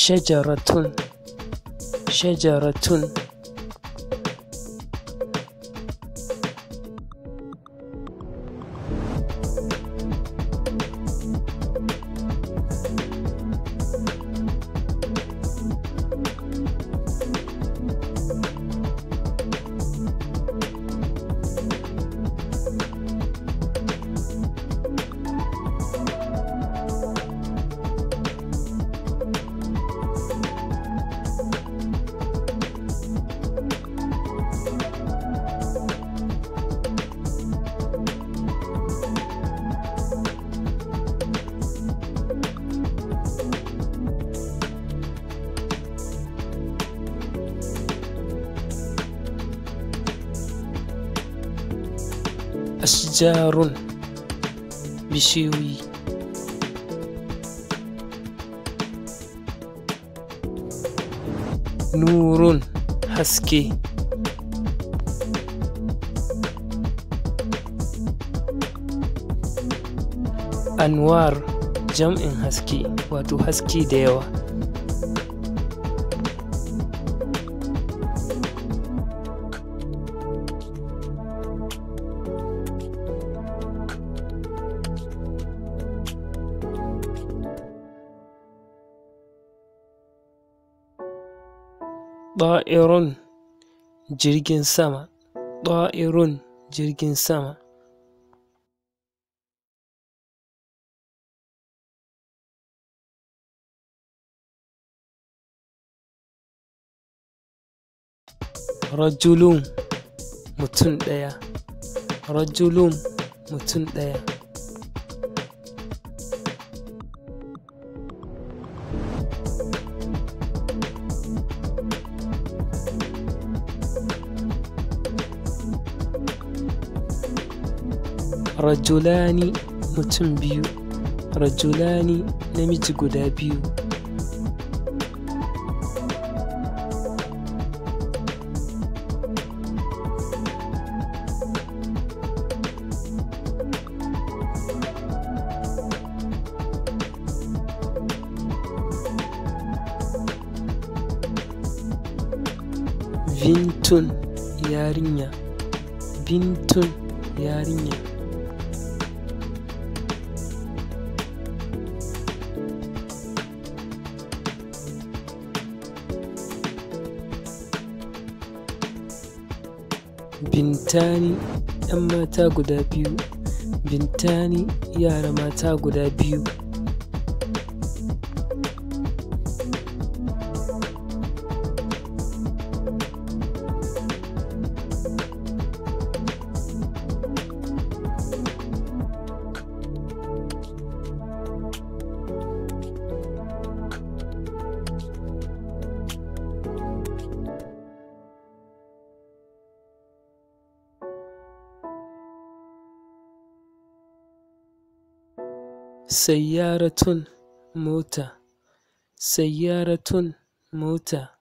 shajaratun shajaratun ashjarun bishiyoyi nurun haske anwar jam'in haske wato haske da yawa ɗa'irun jirgin sama ɗa'irun jirgin sama rajulun mutum ɗaya rajulun mutum ɗaya rajulani mutum biyu rajulani namiji guda biyu bintun yarinya bintun yarinya bintani ‘yan mata guda biyu bintani yara mata guda biyu sayyaratun mota sayyaratun mota